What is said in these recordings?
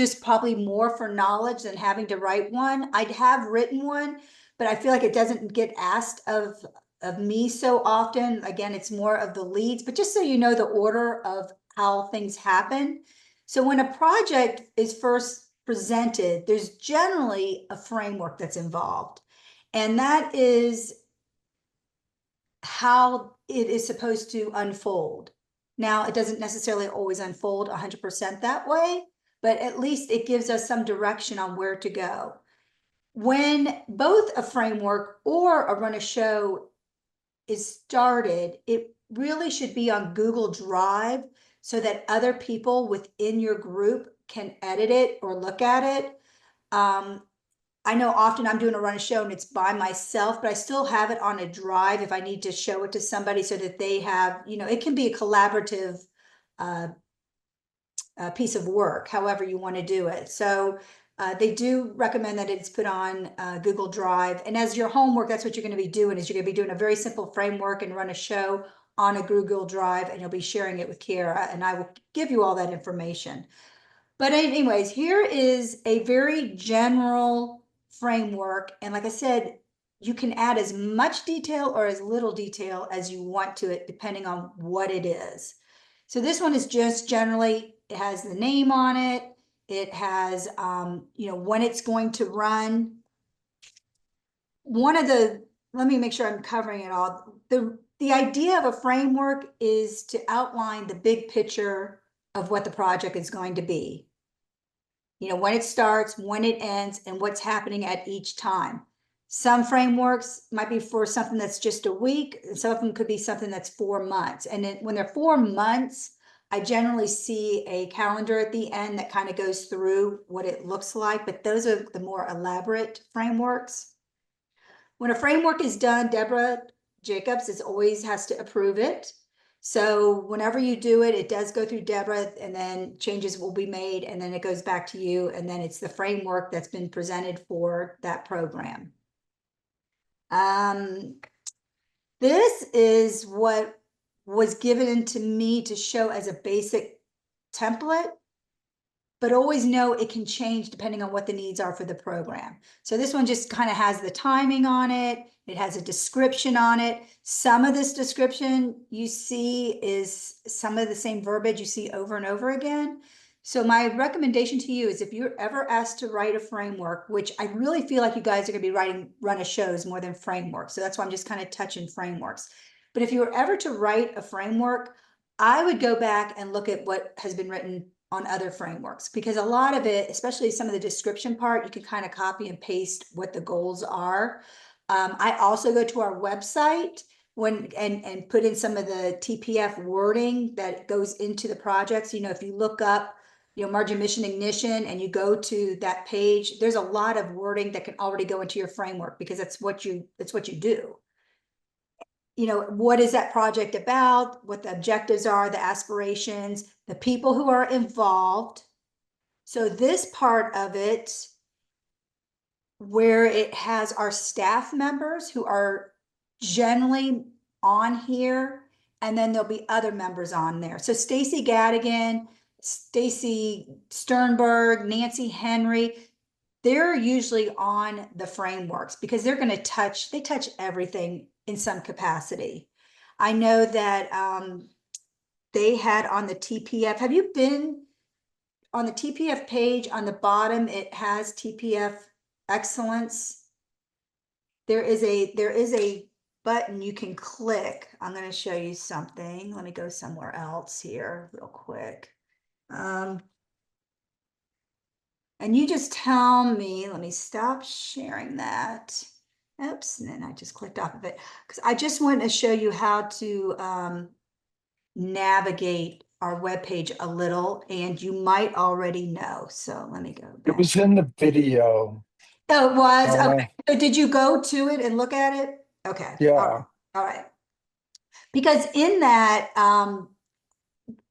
just probably more for knowledge than having to write one. I'd have written one, but I feel like it doesn't get asked of me so often. Again, it's more of the leads, but just so you know the order of how things happen. So when a project is first presented, there's generally a framework that's involved. And that is how it is supposed to unfold. Now, it doesn't necessarily always unfold 100% that way, but at least it gives us some direction on where to go. When both a framework or a run a show is started, it really should be on Google Drive so that other people within your group can edit it or look at it. I know often I'm doing a run a show and it's by myself, but I still have it on a drive if I need to show it to somebody so that they have, it can be a collaborative piece of work, however you want to do it. So they do recommend that it's put on Google Drive. And as your homework, that's what you're going to be doing, is you're going to be doing a very simple framework and run a show on a Google Drive, and you'll be sharing it with Kiara, and I will give you all that information. But anyways, here is a very general framework. And like I said, you can add as much detail or as little detail as you want to it, depending on what it is. So this one is just generally, it has the name on it. It has, when it's going to run. Let me make sure I'm covering it all. The idea of a framework is to outline the big picture of what the project is going to be. When it starts, when it ends, and what's happening at each time. Some frameworks might be for something that's just a week, and some of them could be something that's 4 months. And then when they're 4 months, I generally see a calendar at the end that kind of goes through what it looks like, but those are the more elaborate frameworks. When a framework is done, Deborah Jacobs always has to approve it. So whenever you do it, it does go through Deborah, and then changes will be made, and then it goes back to you, and then it's the framework that's been presented for that program. This is what was given to me to show as a basic template, but always know it can change depending on what the needs are for the program. So this one just kind of has the timing on it. It has a description on it. Some of this description you see is some of the same verbiage you see over and over again. So my recommendation to you is, if you're ever asked to write a framework, which I really feel like you guys are going to be writing run a shows more than frameworks. So that's why I'm just kind of touching frameworks. But if you were ever to write a framework, I would go back and look at what has been written on other frameworks, because a lot of it, especially some of the description part, you can kind of copy and paste what the goals are. I also go to our website and put in some of the TPF wording that goes into the projects. If you look up, margin mission ignition, and you go to that page, there's a lot of wording that can already go into your framework, because that's what you do. What is that project about, what the objectives are, the aspirations, the people who are involved. So this part of it, where it has our staff members who are generally on here, and then there'll be other members on there. So Stacy Gadigan, Stacy Sternberg, Nancy Henry, they're usually on the frameworks, because they're going to touch everything in some capacity. I know that they had on the TPF. Have you been on the TPF page? On the bottom, it has TPF excellence. There is a button you can click. I'm going to show you something. Let me go somewhere else here real quick. And you just tell me, let me stop sharing that. Oops, and then I just clicked off of it, because I just wanted to show you how to navigate our webpage a little, and you might already know. So let me go It back. was in the video. Oh, it was? Uh, Okay. So did you go to it and look at it? Okay. All right. yeah. All right. Because in that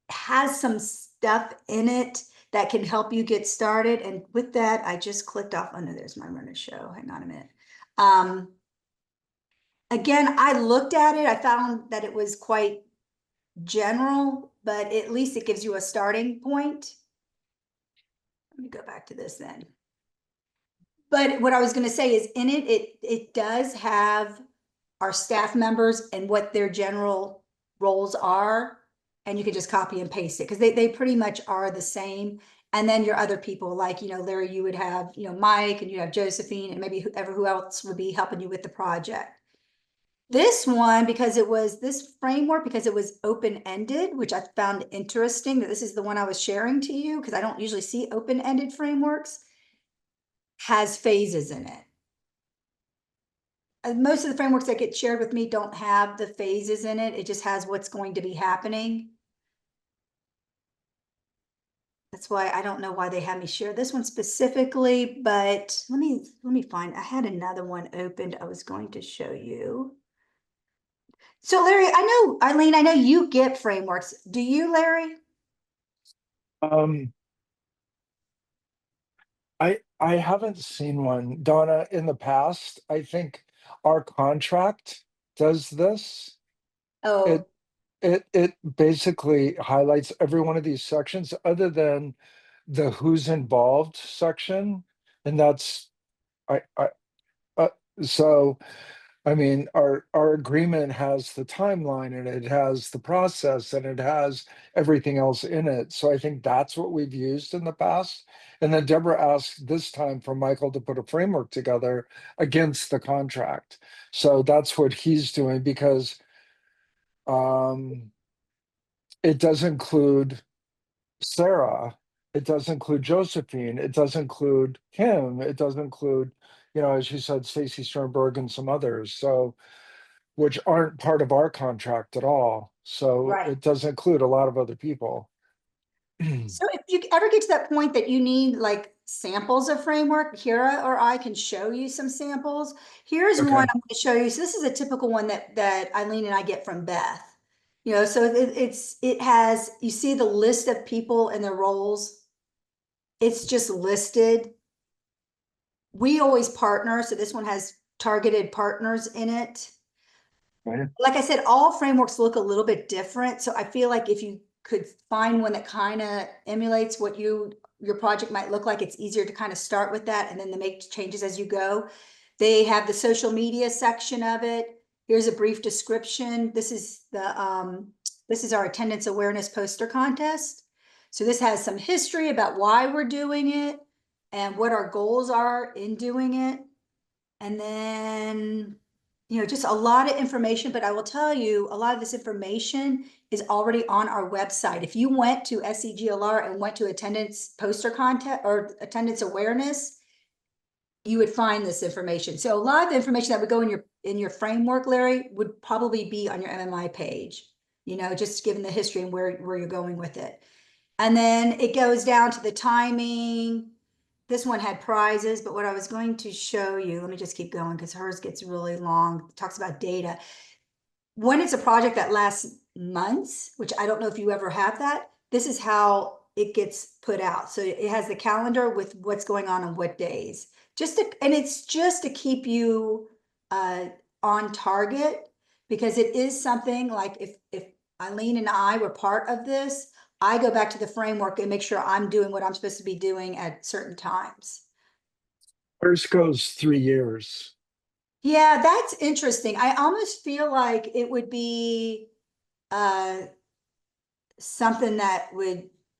has some stuff in it that can help you get started. And with that, I just clicked off. Oh no, there's my run a show. Hang on a minute. Again, I looked at it. I found that it was quite general, but at least it gives you a starting point. Let me go back to this then. But what I was gonna say is in it, it does have our staff members and what their general roles are. And you can just copy and paste it, because they pretty much are the same. And then your other people, like, Larry, you would have, Mike, and you have Josephine, and maybe who else would be helping you with the project. This one, because it was this framework, because it was open-ended, which I found interesting, that this is the one I was sharing to you, because I don't usually see open-ended frameworks, has phases in it. Most of the frameworks that get shared with me don't have the phases in it. It just has what's going to be happening. That's why I don't know why they had me share this one specifically, but let me find, I had another one opened I was going to show you. So Larry, Eileen, I know you get frameworks. Do you, Larry? Um, I haven't seen one, Donna, in the past. I think our contract does this. Oh, It it basically highlights every one of these sections other than the who's involved section, and that's I uh, so I mean, our agreement has the timeline and it has the process and it has everything else in it. So I think that's what we've used in the past. And then Deborah asked this time for Michael to put a framework together against the contract. So that's what he's doing because um, it does include Sarah, it does include Josephine, it does include Kim, it does include, as you said, Stacy Sternberg and some others. So which aren't part of our contract at all. So right. it does include a lot of other people. So if you ever get to that point that you need like samples of framework, Kira or I can show you some samples. Here's one Okay. I'm going to show you. So this is a typical one that Eileen and I get from Beth. So it has, you see the list of people and their roles. It's just listed. We always partner, so this one has targeted partners in it. Right. Like I said, all frameworks look a little bit different. So I feel like if you could find one that kind of emulates what your project might look like, it's easier to kind of start with that and then to make changes as you go. They have the social media section of it. Here's a brief description. This is our attendance awareness poster contest. So this has some history about why we're doing it and what our goals are in doing it. And then, just a lot of information, but I will tell you, a lot of this information is already on our website. If you went to SEGLR and went to attendance poster contest or attendance awareness, you would find this information. So a lot of the information that would go in your framework, Larry, would probably be on your MMI page, just given the history and where you're going with it. And then it goes down to the timing. This one had prizes, but what I was going to show you, let me just keep going because hers gets really long. It talks about data. When it's a project that lasts months, which I don't know if you ever have that, this is how it gets put out. So it has the calendar with what's going on what days. And it's just to keep you on target, because it is something like if Eileen and I were part of this, I go back to the framework and make sure I'm doing what I'm supposed to be doing at certain times. Ours goes 3 years. Yeah, that's interesting. I almost feel like it would be uh something that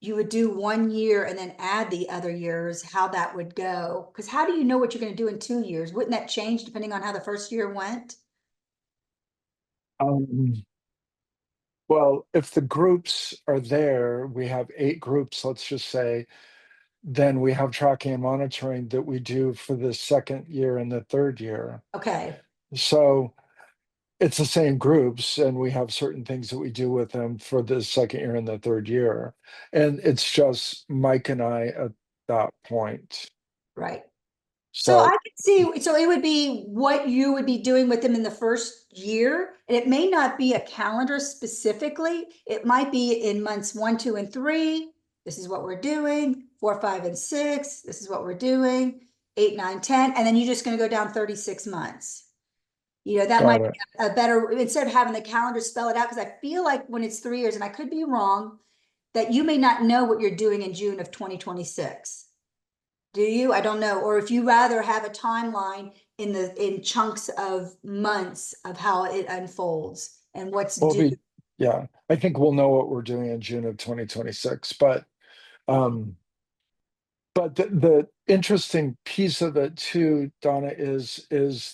you would do 1 year and then add the other years, how that would go. Because how do you know what you're going to do in 2 years? Wouldn't that change depending on how the first year went? Um, well, if the groups are there, we have 8 groups, let's just say, then we have tracking and monitoring that we do for the second year and the third year. Okay. So it's the same groups and we have certain things that we do with them for the second year and the third year. And it's just Mike and I at that point. Right. So I So could see, so it would be what you would be doing with them in the first year. And it may not be a calendar specifically. It might be in months 1, 2, and 3. This is what we're doing. 4, 5, and 6. This is what we're doing. 8, 9, 10. And then you're just going to go down 36 months. That might got it. be a better, instead of having the calendar spell it out, because I feel like when it's 3 years, and I could be wrong, that you may not know what you're doing in June of 2026. Do you? I don't know. Or if you rather have a timeline in chunks of months of how it unfolds and what's We'll due. be, yeah, I think we'll know what we're doing in June of 2026, um, but the interesting piece of it too, Donna, is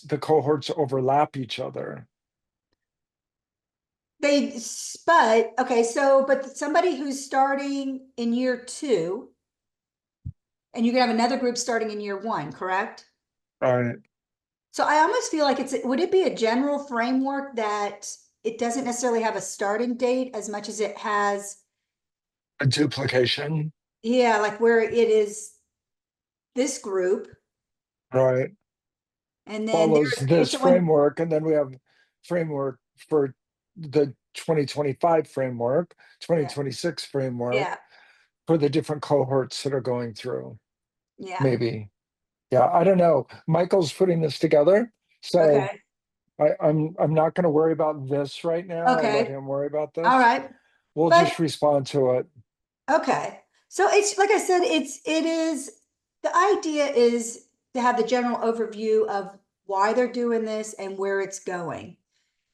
the cohorts overlap each other. But okay, so but somebody who's starting in year two, and you can have another group starting in year one, correct? Right. So I almost feel like would it be a general framework that it doesn't necessarily have a starting date as much as it has, A duplication, yeah, like where it is this group, right, and then follows there's this also one, framework, and then we have framework for the 2025 framework, yeah, 2026 framework yeah, for the different cohorts that are going through, yeah, maybe. Yeah, I don't know. Michael's putting this together, so okay, I'm not going to worry about this right now. I'll let okay, him worry about all this. right. We'll But just respond to it. okay. So it's like I said, it is the idea is to have the general overview of why they're doing this and where it's going.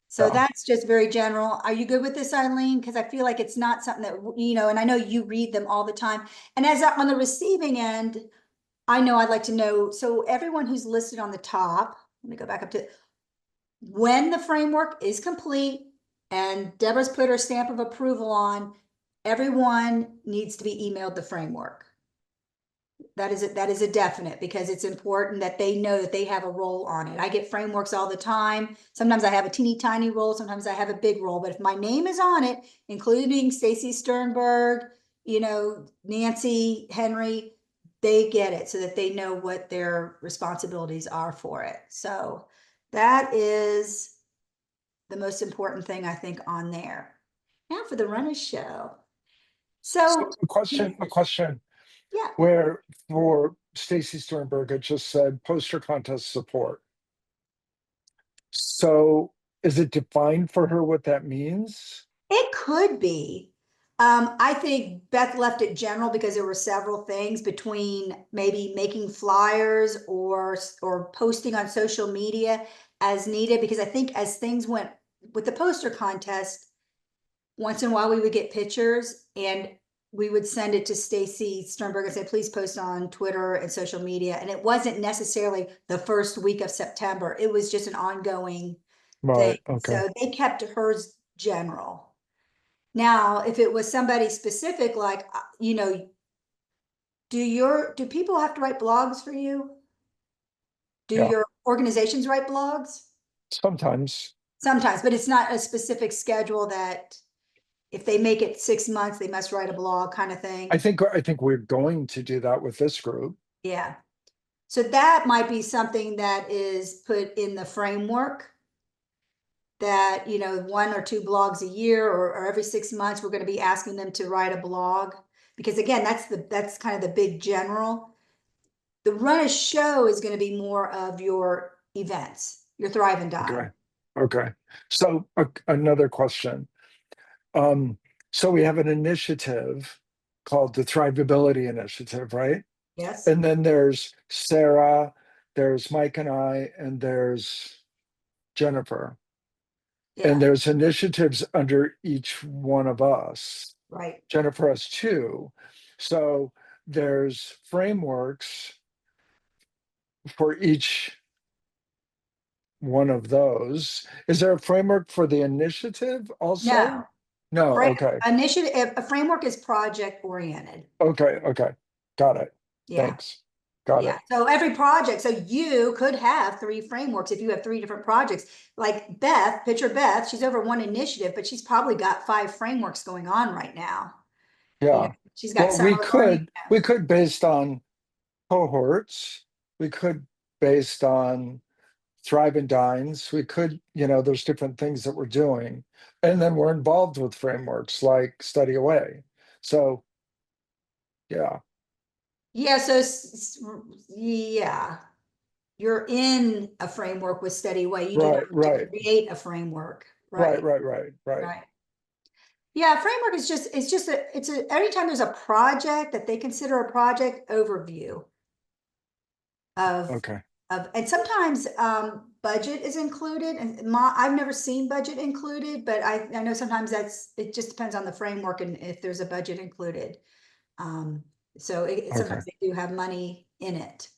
So Yeah. that's just very general. Are you good with this, Eileen? Because I feel like it's not something that, and I know you read them all the time. And on the receiving end, I know I'd like to know, so everyone who's listed on the top, let me go back up to when the framework is complete and Deborah's put her stamp of approval on, everyone needs to be emailed the framework. That is a definite, because it's important that they know that they have a role on it. I get frameworks all the time. Sometimes I have a teeny tiny role, sometimes I have a big role, but if my name is on it, including Stacy Sternberg, Nancy Henry, they get it so that they know what their responsibilities are for it. So that is the most important thing I think on there. Now for the runner's show. So So a question yeah, where for Stacy Sternberg, it just said poster contest support. So is it defined for her what that means? it could be. I think Beth left it general because there were several things between maybe making flyers or posting on social media as needed. Because I think as things went with the poster contest, once in a while we would get pictures and we would send it to Stacy Sternberg and say, please post on Twitter and social media. And it wasn't necessarily the first week of September. It was just an ongoing thing. Right. Okay. So they kept hers general. Now, if it was somebody specific, like, do people have to write blogs for you? Do Yeah. your organizations write blogs? Sometimes. Sometimes, but it's not a specific schedule that if they make it 6 months, they must write a blog kind of thing. I think we're going to do that with this group. Yeah. So that might be something that is put in the framework that, 1 or 2 blogs a year or every 6 months, we're going to be asking them to write a blog. Because again, that's kind of the big general. The run a show is going to be more of your events, your Thrive and Okay. Dine. Okay. So another question. Um, so we have an initiative called the Thrivability Initiative, right? Yes. And then there's Sarah, there's Mike and I, and there's Jennifer. And Yeah. there's initiatives under each one of us. Right. Jennifer has two. So there's frameworks for each one of those. Is there a framework for the initiative No. also? No, Fra- okay. Initiative, a framework is project oriented. Okay, okay. Got it. Yeah. Thanks. Got Yeah. it. So every project, so you could have 3 frameworks if you have 3 different projects. Like Beth, picture Beth, she's over one initiative, but she's probably got 5 frameworks going on right now. Yeah. She's got Well, summer learning. we could based on cohorts, we could based on Thrive and Dines, we could, there's different things that we're doing. And then we're involved with frameworks like Study Away. So yeah, Yeah. So yeah, you're in a framework with Steady Way. You did not right, have to right, create a framework. right, Right. right, right, right. Right. Yeah, framework is anytime there's a project that they consider a project overview. of, Okay, and sometimes, budget is included, and I've never seen budget included, but I know sometimes it just depends on the framework and if there's a budget included. Um, so okay, sometimes they do have money in it.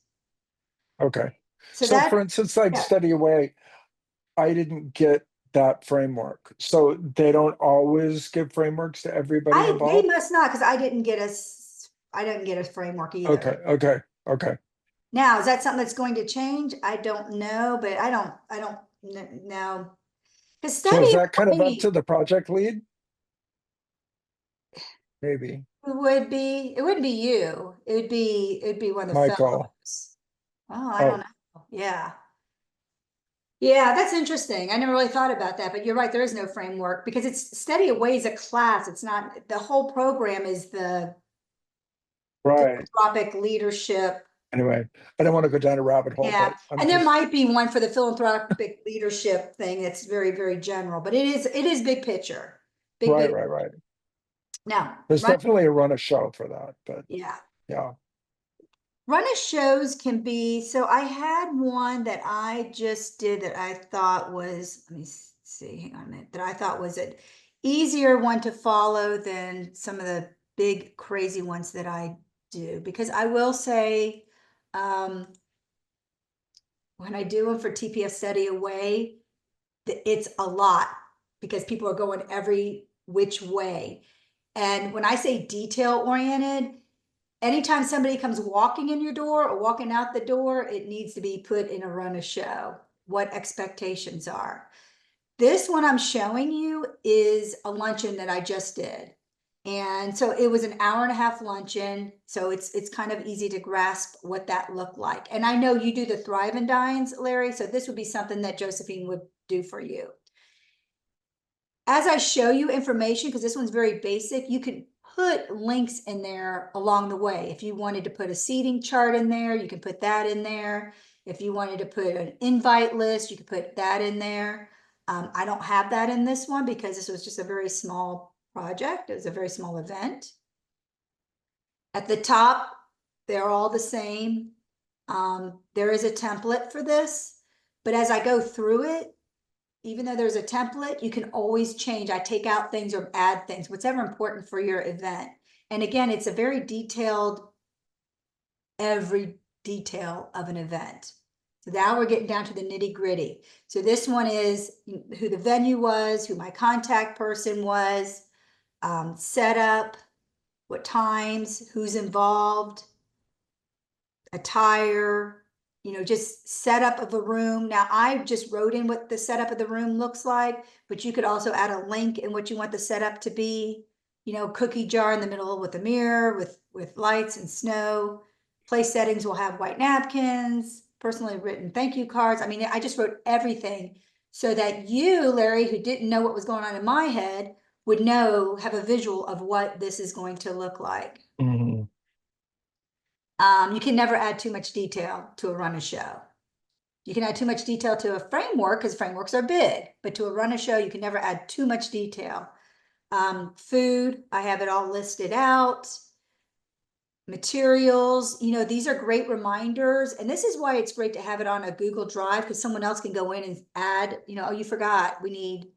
okay. So So that, for instance, like yeah, Study Away, I didn't get that framework. So they don't always give frameworks to everybody they involved? must not, because I didn't get a framework Okay, either. okay, okay. Now, is that something that's going to change? I don't know, but I don't know. Because So is study that kind of up away to the project lead? Maybe. it wouldn't be you. It'd be one of the Michael. fellows. Oh, I don't Oh, know. Yeah. Yeah, that's interesting. I never really thought about that, but you're right. There is no framework because it's Study Away is a class. It's not, the whole program is the right. philanthropic leadership. Anyway, I don't want to go down a rabbit hole, Yeah, but I'm and there just might be one for the philanthropic leadership thing that's very, very general, but it is big picture. Big, right, big. right, right. Now, There's definitely a run a show for that, but yeah. yeah. Runner shows can be, so I had one that I just did that I thought was, let me see, hang on a minute, that I thought was an easier one to follow than some of the big crazy ones that I do. Because I will say, um, when I do them for TPS Study Away, it's a lot because people are going every which way. And when I say detail oriented, anytime somebody comes walking in your door or walking out the door, it needs to be put in a run of show, what expectations are. This one I'm showing you is a luncheon that I just did. And so it was an hour and a half luncheon. So it's kind of easy to grasp what that looked like. And I know you do the Thrive and Dines, Larry. So this would be something that Josephine would do for you. As I show you information, because this one's very basic, you can put links in there along the way. If you wanted to put a seating chart in there, you can put that in there. If you wanted to put an invite list, you could put that in there. I don't have that in this one because this was just a very small project. It was a very small event. At the top, they're all the same. There is a template for this, but as I go through it, even though there's a template, you can always change. I take out things or add things, whatever important for your event. And again, it's a very detailed, every detail of an event. So now we're getting down to the nitty gritty. So this one is who the venue was, who my contact person was, setup, what times, who's involved, attire, just setup of a room. Now I just wrote in what the setup of the room looks like, but you could also add a link in what you want the setup to be. Cookie jar in the middle with a mirror with lights and snow. Place settings will have white napkins, personally written thank you cards. I mean, I just wrote everything so that you, Larry, who didn't know what was going on in my head, would have a visual of what this is going to look like. Mhm. You can never add too much detail to a run a show. You can add too much detail to a framework because frameworks are big, but to a run a show, you can never add too much detail. Food, I have it all listed out. Materials, these are great reminders. And this is why it's great to have it on a Google Drive because someone else can go in and add, oh, you forgot, we need,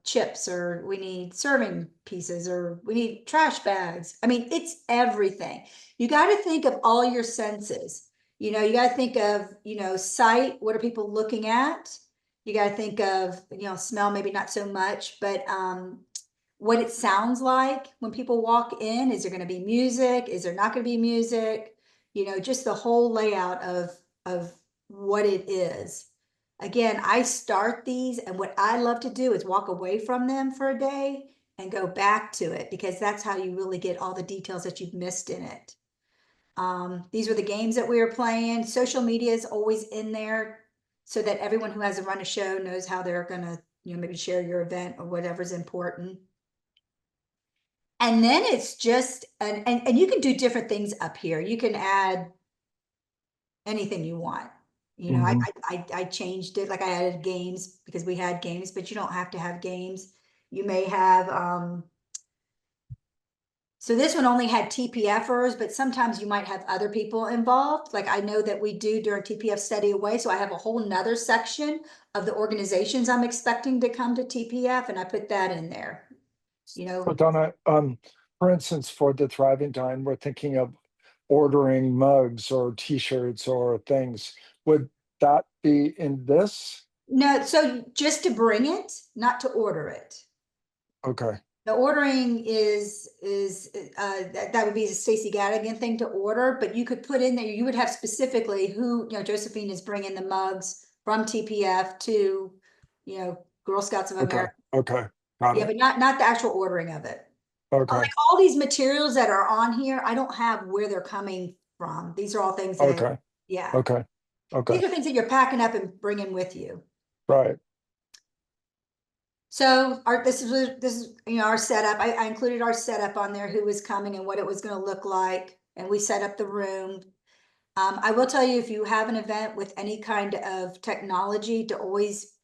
chips, or we need serving pieces, or we need trash bags. I mean, it's everything. You got to think of all your senses. You got to think of, sight. What are people looking at? You got to think of, smell, maybe not so much, but what it sounds like when people walk in. Is there going to be music? Is there not going to be music? Just the whole layout of what it is. Again, I start these, and what I love to do is walk away from them for a day and go back to it, because that's how you really get all the details that you've missed in it. These were the games that we were playing. Social media is always in there so that everyone who has a run a show knows how they're gonna, maybe share your event or whatever's important. And then it's just, and you can do different things up here. You can add anything you want. Mhm. I changed it, like I added games because we had games, but you don't have to have games. You may have So this one only had TPFers, but sometimes you might have other people involved. Like I know that we do during TPF Study Away. So I have a whole nother section of the organizations I'm expecting to come to TPF, and I put that in there. You So know, Donna, for instance, for the Thriving Dine, we're thinking of ordering mugs or t-shirts or things. Would that be in this? no, so just to bring it, not to order it. Okay, The ordering is that would be a Stacy Gadigan thing to order, but you could put in there, you would have specifically who, you know, Josephine is bringing the mugs from TPF to, you know, Girl Scouts of okay, America. okay, got Yeah, it. but not the actual ordering of it. Okay, Like all these materials that are on here, I don't have where they're coming from. These are all things that, okay, yeah, okay, okay, these are things that you're packing up and bringing with you. right. So this is you know our setup. I included our setup on there, who was coming and what it was going to look like, and we set up the room. I will tell you, if you have an event with any kind of technology, to always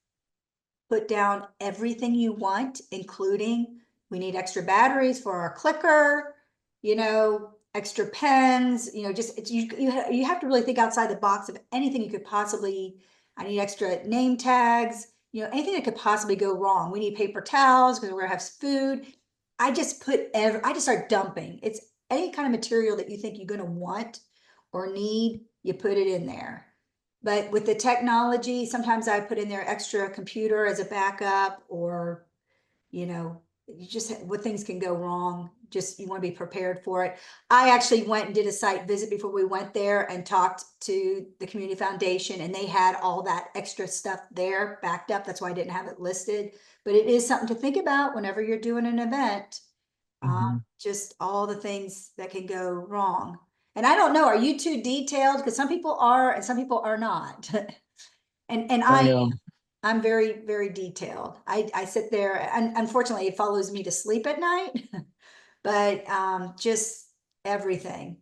put down everything you want, including we need extra batteries for our clicker, you know, extra pens, you know, just you have to really think outside the box of anything you could possibly. I need extra name tags, you know, anything that could possibly go wrong. We need paper towels because we're gonna have food. I just I just start dumping. It's any kind of material that you think you're gonna want or need, you put it in there. But with the technology, sometimes I put in there extra computer as a backup, or, you know, you just, what things can go wrong, just you want to be prepared for it. I actually went and did a site visit before we went there and talked to the community foundation, and they had all that extra stuff there backed up. That's why I didn't have it listed, but it is something to think about whenever you're doing an event. Mhm. Just all the things that can go wrong. And I don't know, are you too detailed? Because some people are and some people are not. And I am, I'm very, very detailed. I sit there, and unfortunately it follows me to sleep at night, but just everything.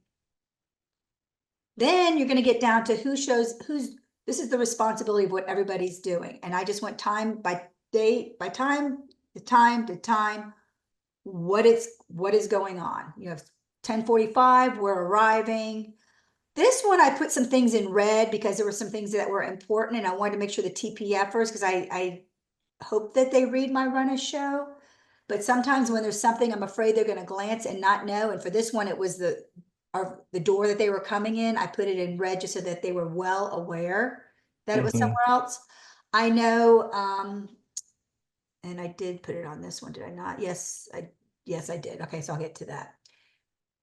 Then you're gonna get down to this is the responsibility of what everybody's doing. And I just went time by date, by time, to time, what is going on. You have 10:45, we're arriving. This one, I put some things in red because there were some things that were important, and I wanted to make sure the TPFers, because I hope that they read my run a show. But sometimes when there's something, I'm afraid they're gonna glance and not know. And for this one, it was the door that they were coming in. I put it in red just so that they were well aware that it was mhm. somewhere else. I know, and I did put it on this one, did I not? Yes, I did. Okay, so I'll get to that.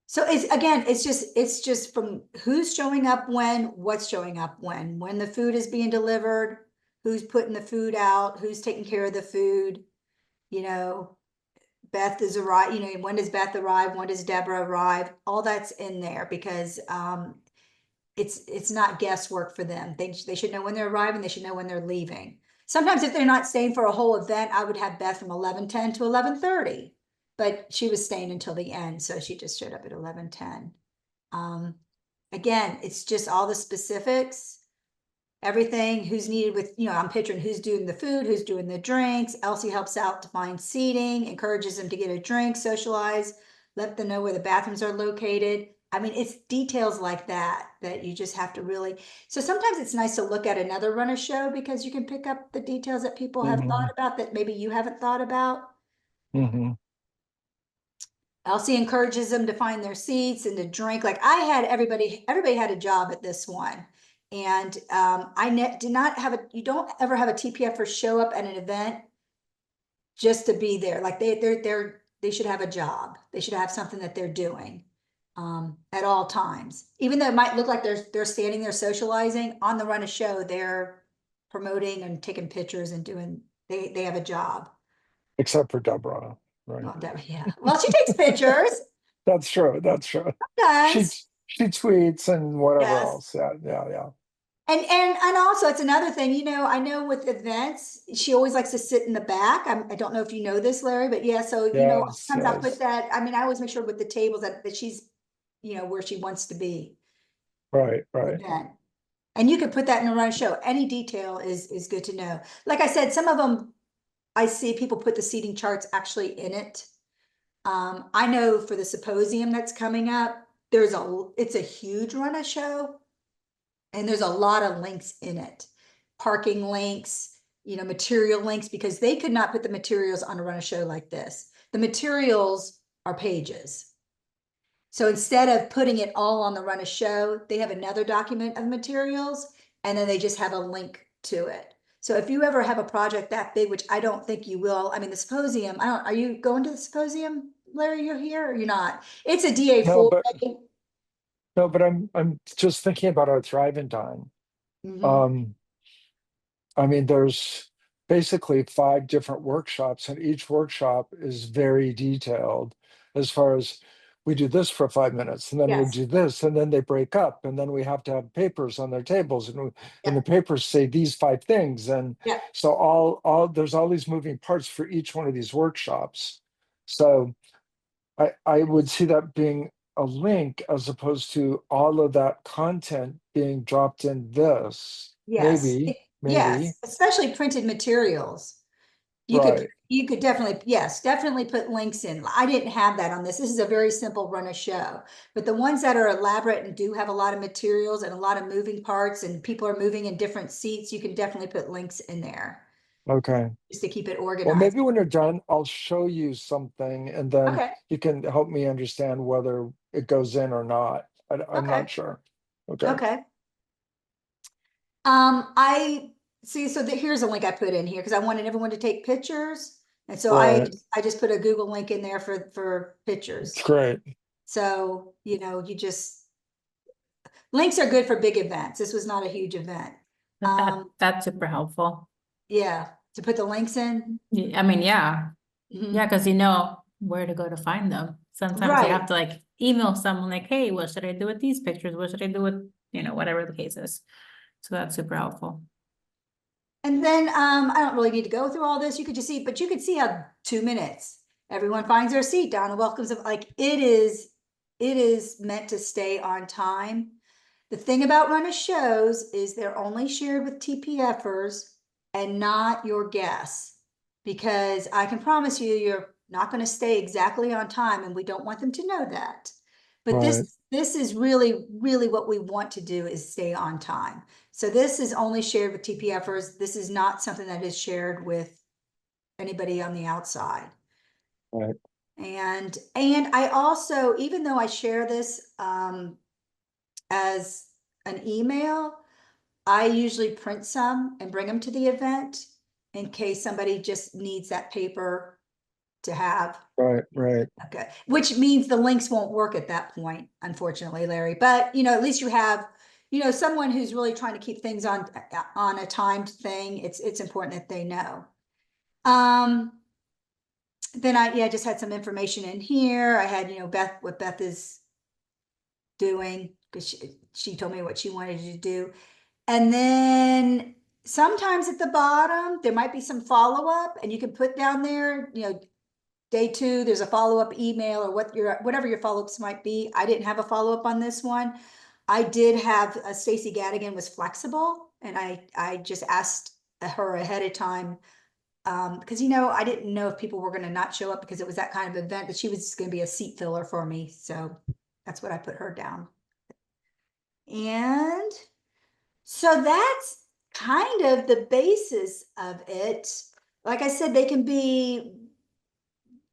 So it's just from who's showing up when, what's showing up when the food is being delivered, who's putting the food out, who's taking care of the food, you know, Beth is arrived, you know, when does Beth arrive? When does Deborah arrive? All that's in there because it's not guesswork for them. They should know when they're arriving, they should know when they're leaving. Sometimes if they're not staying for a whole event, I would have Beth from 11:10 to 11:30, but she was staying until the end, so she just showed up at 11:10. Um, again, it's just all the specifics, everything, who's needed with, you know, I'm picturing who's doing the food, who's doing the drinks. Elsie helps out to find seating, encourages them to get a drink, socialize, let them know where the bathrooms are located. I mean, it's details like that that you just have to really. So sometimes it's nice to look at another runner show because you can pick up the details that people have thought Mhm. about that maybe you haven't thought about. Mhm. Elsie encourages them to find their seats and to drink. Like I had everybody had a job at this one. And did not have you don't ever have a TPF or show up at an event just to be there. Like they should have a job. They should have something that they're doing at all times. Even though it might look like they're standing there socializing, on the run of show, they're promoting and taking pictures and doing, they have a job. Except for Deborah, right? Well, yeah. Well, she takes pictures. That's true, that's true. She, Does. she tweets and whatever Yes. else, yeah, yeah, yeah. And also it's another thing, you know, I know with events, she always likes to sit in the back. I don't know if you know this, Larry, but yeah, so you know, Yes, sometimes I'll put yes, that, I mean, I always make sure with the tables that she's, you know, where she wants to be. right, right. Event. And you could put that in a run show. Any detail is good to know. Like I said, some of them I see people put the seating charts actually in it. I know for the symposium that's coming up, it's a huge run of show. And there's a lot of links in it, parking links, material links, because they could not put the materials on a run a show like this. The materials are pages. So instead of putting it all on the run a show, they have another document of materials, and then they just have a link to it. So if you ever have a project that big, which I don't think you will, I mean, the symposium, are you going to the symposium, Larry? You're here or you're not? It's a DA No, full but day. no, but I'm just thinking about our Thrive-A-Dine. Mhm. Um, I mean, there's basically 5 different workshops, and each workshop is very detailed as far as we do this for 5 minutes, and then we Yes, do this, and then they break up, and then we have to have papers on their tables, and yeah, the papers say these 5 things, and yeah, so all there's all these moving parts for each one of these workshops. So I would see that being a link as opposed to all of that content being dropped in this. yes, Maybe, yes, especially printed materials. You could, right. you could definitely, yes, definitely put links in. I didn't have that on this. This is a very simple run of show. But the ones that are elaborate and do have a lot of materials and a lot of moving parts and people are moving in different seats, you can definitely put links in there Okay. just to keep it Well, organized. maybe when you're done, I'll show you something and then Okay, you can help me understand whether it goes in or not. I'm okay, not sure. Okay. okay. I see, so here's a link I put in here because I wanted everyone to take pictures. And so Right. I just put a Google link in there for It's pictures. great. So, links are good for big events. This was not a huge event. That's super helpful. Yeah, to put the links in. I mean, yeah, Mhm. yeah, because you know where to go to find them. Sometimes you have Right. to like email someone like, hey, what should I do with these pictures? What should I do with, whatever the case is. So that's super helpful. And then I don't really need to go through all this. You could just see, but you could see how 2 minutes, everyone finds their seat down the welcomes of like it is meant to stay on time. The thing about run of shows is they're only shared with TPFers and not your guests. Because I can promise you, you're not going to stay exactly on time, and we don't want them to know that. But Right. this is really, really what we want to do is stay on time. So this is only shared with TPFers. This is not something that is shared with anybody on the outside. Right. And I also, even though I share this as an email, I usually print some and bring them to the event in case somebody just needs that paper to have. Right. Right. Okay, which means the links won't work at that point, unfortunately, Larry. But at least you have, someone who's really trying to keep things on a timed thing. It's important that they know. Um, then I just had some information in here. I had, what Beth is doing because she told me what she wanted to do. And then sometimes at the bottom, there might be some follow-up and you can put down there, day 2, there's a follow-up email or whatever your follow-ups might be. I didn't have a follow-up on this one. I did have Stacy Gadigan was flexible, and I just asked her ahead of time because I didn't know if people were going to not show up because it was that kind of event, that she was just going to be a seat filler for me. So that's what I put her down. And so that's kind of the basis of it. Like I said, they can be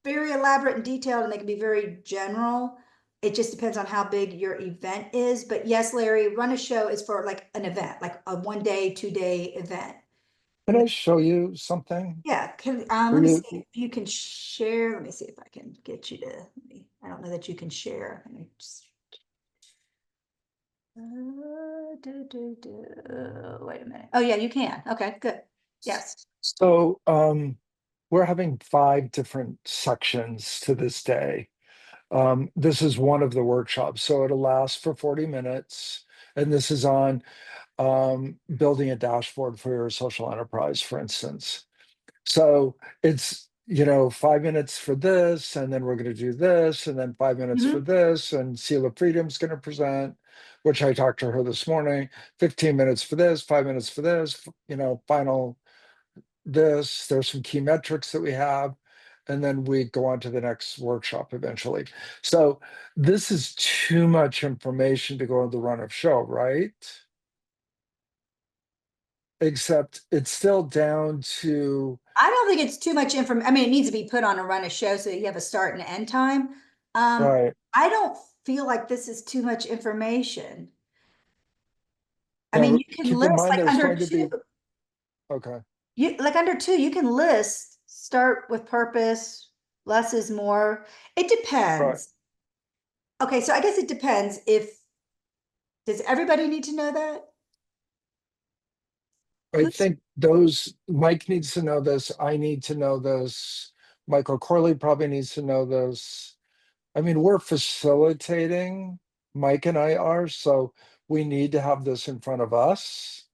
very elaborate and detailed, and they can be very general. It just depends on how big your event is. But yes, Larry, run a show is for like an event, like a 1 day, 2 day event. Can I show you something? Yeah, let Were me see you if you can share. Let me see if I can get you to. I don't know that you can share. Let me just. Wait a minute. Oh yeah, you can. Okay, good. Yes. so we're having 5 different sections to this day. This is one of the workshops, so it'll last for 40 minutes. And this is on building a dashboard for your social enterprise, for instance. So it's, 5 minutes for this, and then we're going to do this, and then 5 minutes for Mhm. this, and Seal of Freedom's going to present, which I talked to her this morning. 15 minutes for this, 5 minutes for this, final this. There's some key metrics that we have. and then we go on to the next workshop eventually. So this is too much information to go on the run of show, right? Except it's still down to, I don't think it's too much information. I mean, it needs to be put on a run of show so that you have a start and end time. right, I don't feel like this is too much information. I mean, now you can keep in list mind like there's under going to two, be, okay, you like under two, you can list, start with purpose, less is more. It right. depends. Okay, so I guess it depends if, does everybody need to know that? I Who's, think those, Mike needs to know this, I need to know this, Michael Corley probably needs to know this. I mean, we're facilitating, Mike and I are, so we need to have this in front of us.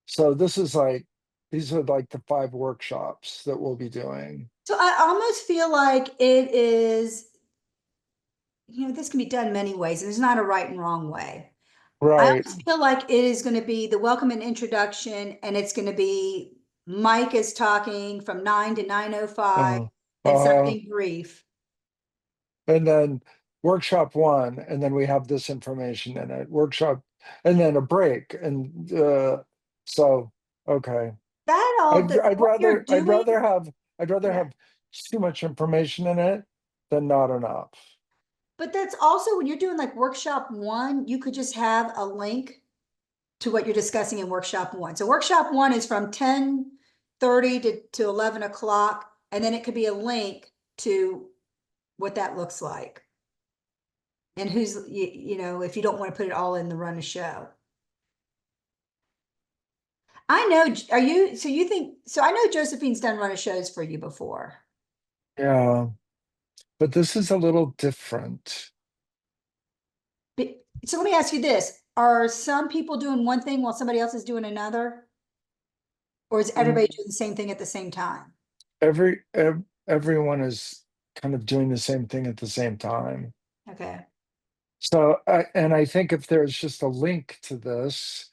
So this is like, these are like the 5 workshops that we'll be doing. so I almost feel like it is, this can be done many ways, and there's not a right and wrong way. I Right. almost feel like it is going to be the welcome and introduction, and it's going to be Mike is talking from 9 to 9:05 Uh, and uh, something brief. and then workshop 1, and then we have this information in it, workshop, and then a break. And so, okay. That all, I'd what you're rather, doing, I'd rather yeah. have too much information in it than not enough. But that's also when you're doing like workshop 1, you could just have a link to what you're discussing in workshop 1. So workshop 1 is from 10:30 to 11 o'clock, and then it could be a link to what that looks like. And who's, if you don't want to put it all in the run of show. I know, are you, so you think, so I know Josephine's done run of shows for you before. Yeah, but this is a little different. So let me ask you this, are some people doing one thing while somebody else is doing another? Or is everybody doing the same thing at the same time? Everyone is kind of doing the same thing at the same time. Okay, So, and I think if there's just a link to this,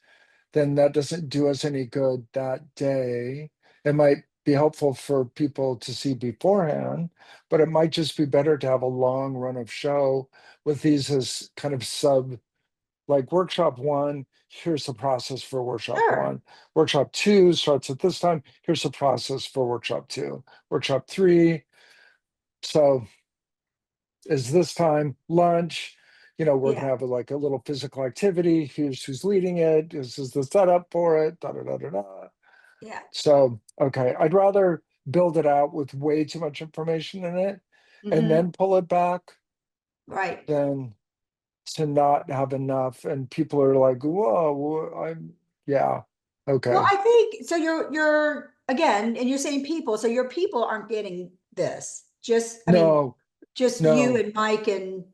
then that doesn't do us any good that day. It might be helpful for people to see beforehand, but it might just be better to have a long run of show with these as kind of like workshop 1, here's the process for workshop sure, 1. Workshop 2 starts at this time, here's the process for workshop 2. Workshop 3, so is this time lunch, we're yeah, gonna have like a little physical activity, here's who's leading it, this is the setup for it, da da da da da. yeah. So, okay, I'd rather build it out with way too much information in it and Mhm. then pull it back Right. than to not have enough and people are like, whoa, yeah, Well, okay. I think, so you're, again, and you're saying people, so your people aren't getting this, just, I mean, No, just you no, and Mike and,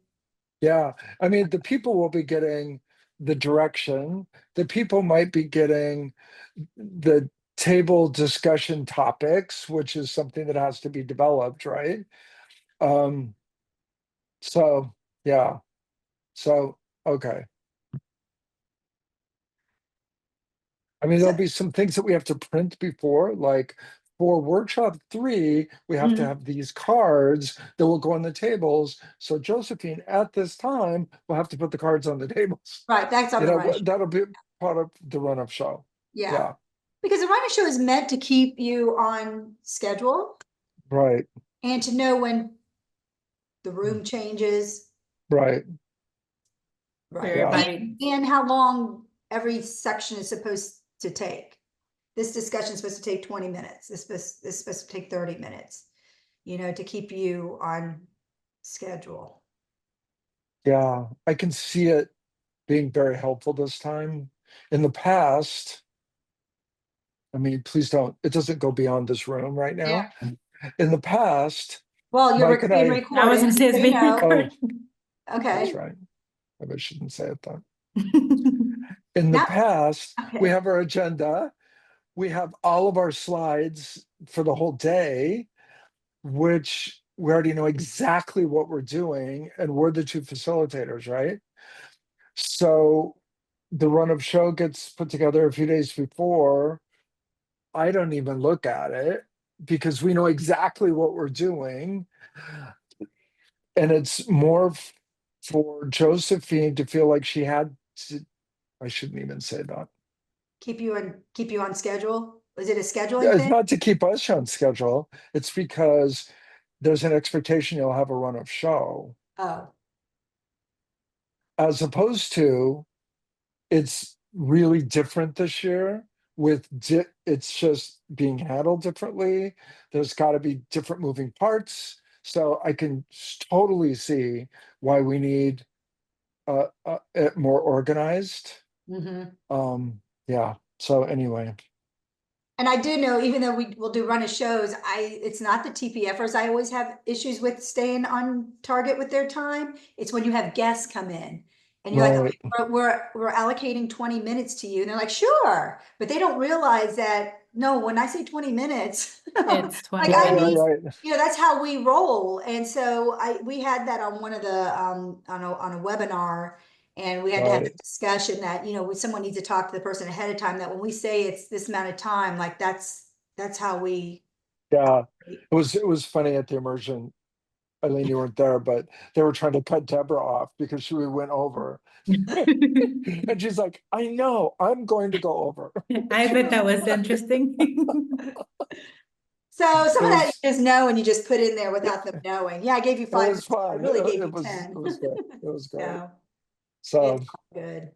yeah. I mean, the people will be getting the direction. The people might be getting the table discussion topics, which is something that has to be developed, right? Um, so yeah. So okay. I mean, so, there'll be some things that we have to print before, like for workshop 3, we have to Mhm. have these cards that will go on the tables. So Josephine, at this time, will have to put the cards on the tables. Right, that's on the run of show. That'll be part of the run-up show. Yeah. Yeah, Because the run of show is meant to keep you on schedule right, and to know when the room changes, right. For right? Yeah, everybody. And how long every section is supposed to take. This discussion is supposed to take 20 minutes. This is supposed to take 30 minutes, to keep you on schedule. yeah. I can see it being very helpful this time. In the past, I mean, please don't, it doesn't go beyond this room right Yeah. now. In the past, Well, Mike and being I, I was recorded, gonna say it's so you being know. oh, recorded. that's Okay. right. Maybe I shouldn't say it then. In the Now, past, we okay. have our agenda, we have all of our slides for the whole day, which we already know exactly what we're doing, and we're the 2 facilitators, right? So the run of show gets put together a few days before. I don't even look at it. because we know exactly what we're doing. And it's more for Josephine to feel like she had to, I shouldn't even say that. Keep you on schedule? Was it a scheduling Yeah, it's thing? not to keep us on schedule. It's because there's an expectation you'll have a run of show, Oh, as opposed to it's really different this year with it's just being handled differently. There's got to be different moving parts. So I can totally see why we need it more organized. mhm. Yeah. So anyway, And I do know, even though we will do run of shows, it's not the TPFers I always have issues with staying on target with their time. It's when you have guests come in and you're like, right. "Okay, we're allocating 20 minutes to you." And they're like, "Sure." But they don't realize that, no, when I say 20 minutes, It's like 20 I Right, need, right, right. that's how we roll. And so we had that on one of the, on a webinar. And we had to have a Right. discussion that, someone needs to talk to the person ahead of time, that when we say it's this amount of time, like that's how we. Yeah. It was funny at the immersion. Eileen, you weren't there, but they were trying to cut Deborah off because she went over. And she's like, I know, I'm going to go over. I bet that was interesting. So some It of that was you just know and you just put in there without them knowing. Yeah, I gave you it 5 was minutes, I fun. really gave you It 10. was good. It was great. No, So it's all good.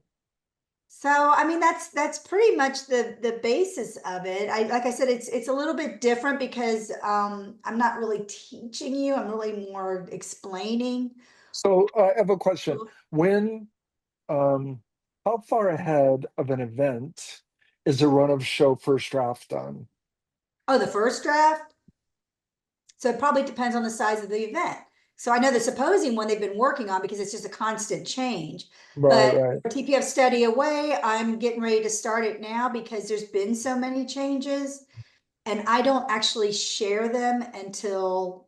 So, I mean, that's pretty much the basis of it. Like I said, it's a little bit different because I'm not really teaching you. I'm really more explaining. I have a question. When how far ahead of an event is a run of show first draft done? Oh, the first draft? So it probably depends on the size of the event. So I know the supposing one they've been working on because it's just a constant change. Right, But right, for TPF Study Away, I'm getting ready to start it now because there's been so many changes. And I don't actually share them until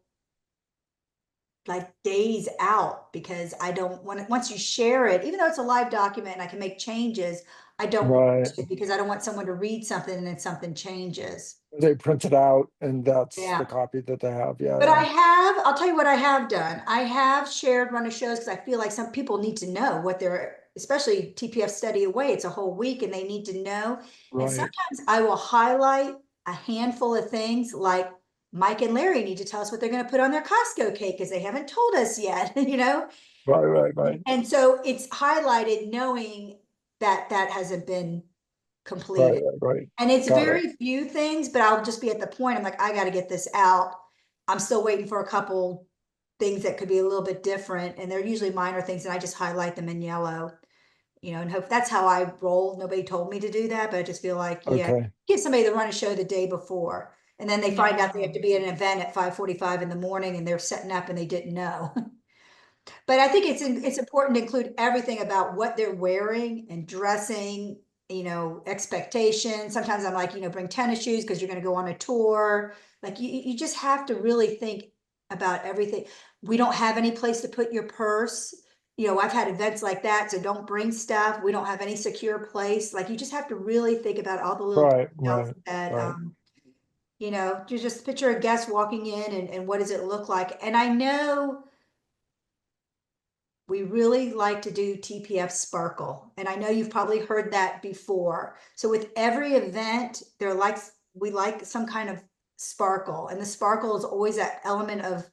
like days out because I don't want it. Once you share it, even though it's a live document and I can make changes, I don't want right. to because I don't want someone to read something and then something changes. They print it out and that's the Yeah. copy that they have. Yeah, But yeah. I'll tell you what I have done. I have shared run of shows because I feel like some people need to know what they're, especially TPF Study Away, it's a whole week and they need to know. And Right, sometimes I will highlight a handful of things like Mike and Larry need to tell us what they're going to put on their Costco cake because they haven't told us yet, right, right, right, And so it's highlighted knowing that that hasn't been right, completed. right, right. And it's Got it. very few things, but I'll just be at the point, I'm like, I gotta get this out. I'm still waiting for a couple things that could be a little bit different, and they're usually minor things, and I just highlight them in yellow. And hope that's how I roll. Nobody told me to do that, but I just feel like, yeah, Okay. give somebody the run a show the day before. And then they find out they have to be at an event at 5:45 in the morning and they're setting up and they didn't know. But I think it's important to include everything about what they're wearing and dressing, expectations. Sometimes I'm like, bring tennis shoes because you're going to go on a tour. Like you just have to really think about everything. We don't have any place to put your purse. I've had events like that, so don't bring stuff. We don't have any secure place. Like you just have to really think about all the little Right, details right, that right. you just picture a guest walking in and what does it look like. And I know we really like to do TPF Sparkle. And I know you've probably heard that before. So with every event, we like some kind of sparkle. And the sparkle is always that element of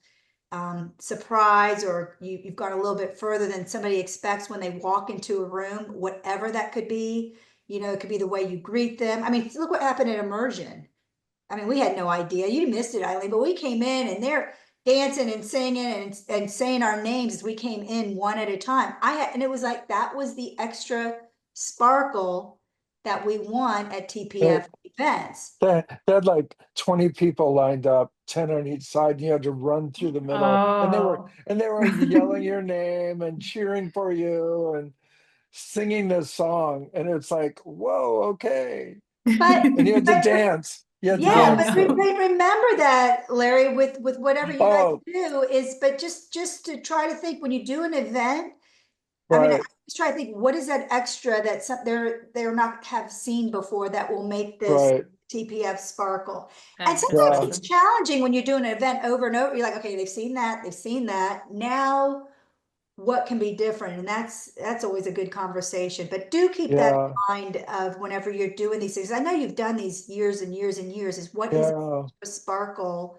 surprise, or you've gone a little bit further than somebody expects when they walk into a room, whatever that could be. It could be the way you greet them. I mean, look what happened at Immersion. I mean, we had no idea. You missed it, Eileen, but we came in and they're dancing and singing and saying our names as we came in one at a time. And it was like that was the extra sparkle that we want at They, TPF events. they had like 20 people lined up, 10 on each side, and you had to run through the middle. And they were Oh. and they were yelling your name and cheering for you and singing this song. And it's like, whoa, okay. But And you had to but dance. You had to Oh yeah, dance but too. no. remember that, Larry, with whatever you guys Oh, do but just to try to think when you do an event. I mean, I right, just try to think, what is that extra that they're not have seen before that will make this right. TPF Sparkle. That's And sometimes Yeah. it's challenging when you're doing an event over and over. You're like, okay, they've seen that. Now what can be different? And that's always a good conversation. But do keep that in Yeah, mind of whenever you're doing these things. I know you've done these years and years and years, is what is yeah. a sparkle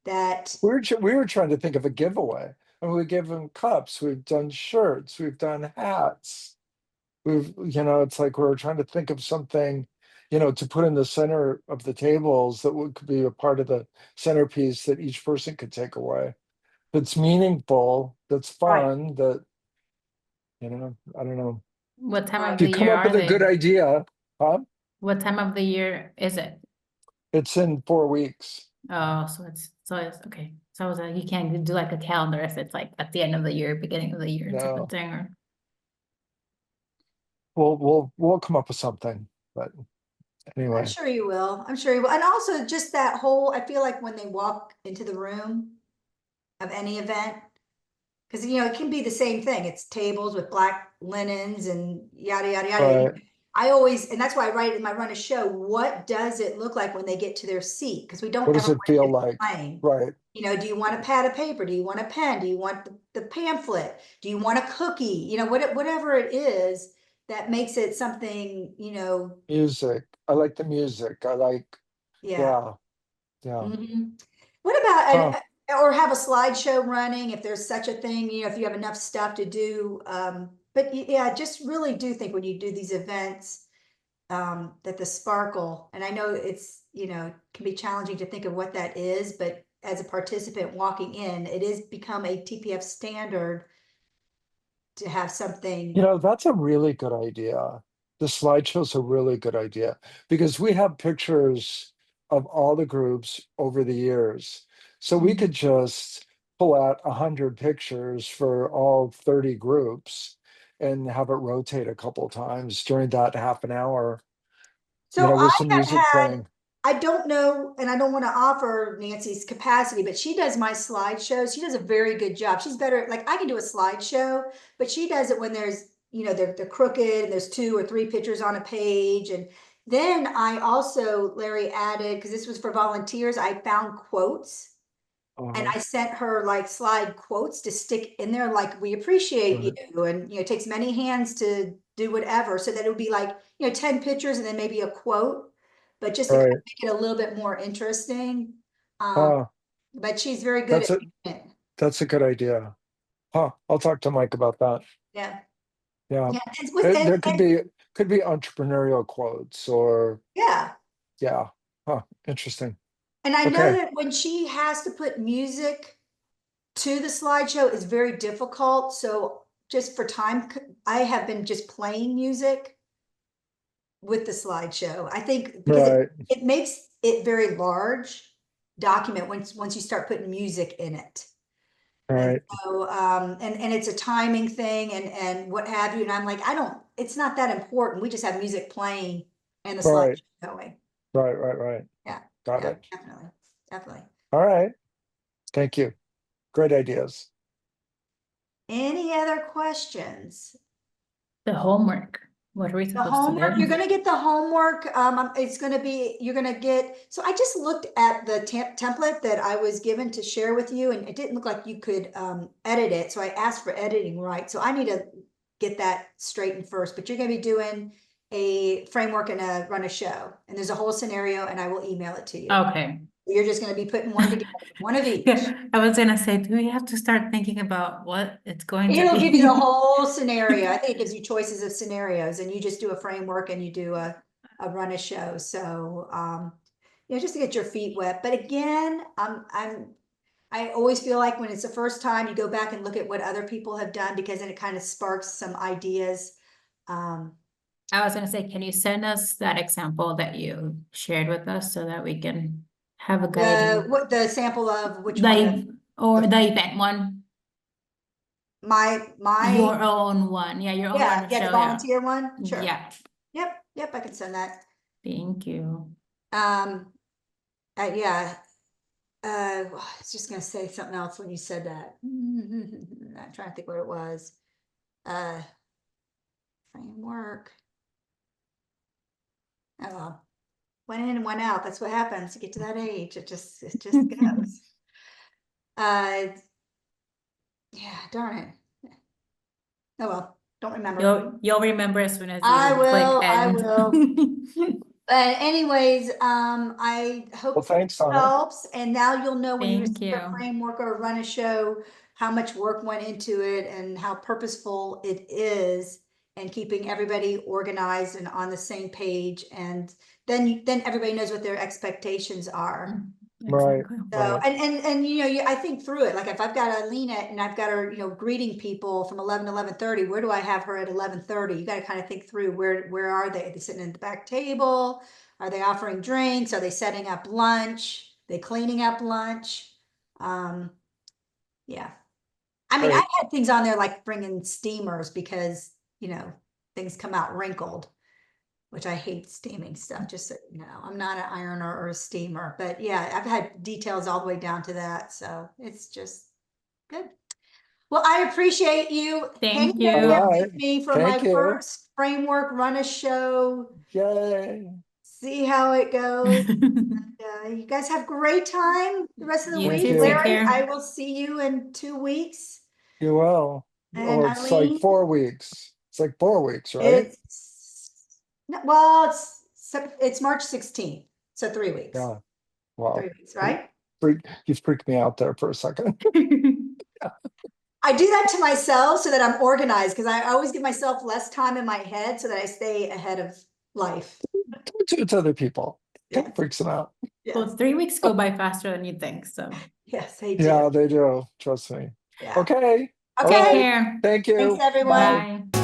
that, We were trying to think of a giveaway, and we give them cups. We've done shirts. We've done hats. It's like we're trying to think of something, to put in the center of the tables that could be a part of the centerpiece that each person could take away. That's meaningful, that's right. fun, that, I don't know. What time of If the you come year up are with a good they? idea, huh? What time of the year is it? It's in 4 weeks. Oh, so it's okay. So it's you can't do like a calendar if it's like at the end of the year, beginning of the year type of No, thing, or we'll come up with something, but I'm anyway. sure you will. I'm sure you will. And also just that whole, I feel like when they walk into the room of any event, because it can be the same thing. It's tables with black linens and yada yada yada. Right. I always, and that's why I write in my run a show, what does it look like when they get to their seat? Because we don't What does ever it want feel it like? plain. Right. Do you want a pad of paper? Do you want a pen? Do you want the pamphlet? Do you want a cookie? Whatever it is that makes it something, Music. I like the music. I like, yeah. yeah, yeah. What about, Huh. or have a slideshow running if there's such a thing, if you have enough stuff to do. But yeah, just really do think when you do these events, that the sparkle, and I know it's, can be challenging to think of what that is, but as a participant walking in, it is become a TPF standard to have something. That's a really good idea. The slideshow's a really good idea because we have pictures of all the groups over the years. So we could just pull out 100 pictures for all 30 groups and have it rotate a couple times during that half an hour, So I with some have music had, playing. I don't know, and I don't want to offer Nancy's capacity, but she does my slideshows. She does a very good job. She's better, like I can do a slideshow, but she does it when there's, they're crooked and there's 2 or 3 pictures on a page. And then I also, Larry, added, because this was for volunteers, I found quotes. And Uh-huh. I sent her like slide quotes to stick in there, like, we appreciate Right. you. And, it takes many hands to do whatever. So that it would be like, 10 pictures and then maybe a quote, but just to kind of Right. make it a little bit more interesting. Huh. But she's very good That's at a it. that's a good idea. Huh. I'll talk to Mike about that. Yeah. Yeah. Yeah. It's with, There could be entrepreneurial quotes or yeah. yeah. Huh. Interesting. And I know Okay. that when she has to put music to the slideshow is very difficult. So just for time, I have been just playing music with the slideshow. I think because Right. it makes it very large document once you start putting music in it. And Right. so and it's a timing thing and what have you. And I'm like, it's not that important. We just have music playing and the slideshow Right. going. Right. Yeah, Got yeah, it. definitely. Definitely. All right. Thank you. Great ideas. Any other questions? the homework. What are we The supposed to homework, you're do? gonna get the homework, it's gonna be, you're gonna get, so I just looked at the template that I was given to share with you, and it didn't look like you could, edit it, so I asked for editing rights, so I need to get that straightened first, but you're gonna be doing a framework and run a show, and there's a whole scenario, and I will email it to you. Okay. You're just gonna be putting one together, one of each. Yeah, I was gonna say, do we have to start thinking about what it's going to It'll give you the be? whole scenario. I think it gives you choices of scenarios and you just do a framework and you do a run a show. So, just to get your feet wet. But again, I always feel like when it's the first time you go back and look at what other people have done because then it kind of sparks some ideas. I was gonna say, can you send us that example that you shared with us so that we can have a good idea? What the sample of which one? Or the event one, My, your own one. Yeah, your own yeah, run yeah, the show, yeah. volunteer one. Sure. Yeah, Yep, I can send that. thank you. Yeah. I was just gonna say something else when you said that. I'm trying to think what it was. Framework. Oh, well. went in and went out. That's what happens. You get to that age. It just goes. Yeah, darn it. Oh well, don't remember. You'll remember as soon as you I will, click I end. will. But anyways, I Well, hope thanks, Donna. helps, and now you'll know when you Thank receive a you. framework or run a show, how much work went into it and how purposeful it is, and keeping everybody organized and on the same page, and then everybody knows what their expectations are. Right. Exactly. So, Right. and you know, I think through it, like if I've got Alina and I've got her, you know, greeting people from 11 to 11:30, where do I have her at 11:30? You got to kind of think through where are they? Are they sitting at the back table? Are they offering drinks? Are they setting up lunch? They cleaning up lunch? Yeah. I mean, Right. I've had things on there like bringing steamers because, you know, things come out wrinkled, which I hate steaming stuff, just so you know. I'm not an ironer or a steamer, but yeah, I've had details all the way down to that, so it's just good. Well, I appreciate you Thank hanging in there All you. right. with me for my Thank you. first framework, run a show, Yay. see how it goes. You guys have great time the rest of the You Thank week. too, you. take Larry, care. I will see you in 2 weeks. You will. And Or it's like Eileen, 4 weeks. It's like 4 weeks, right? well, it's March 16th, so 3 weeks. Yeah. Wow. 3 weeks, right? You freaked me out there for a second. I do that to myself so that I'm organized, because I always give myself less time in my head so that I stay ahead of life. Don't do it to other people. Kind Yeah. of freaks them out. Well, Yes, 3 weeks go by faster than you think, so. yes, they do. Yeah, they do. Trust me. Yeah. Okay. All Take Okay, right. care. Thank you. thanks, everyone. Bye. Bye.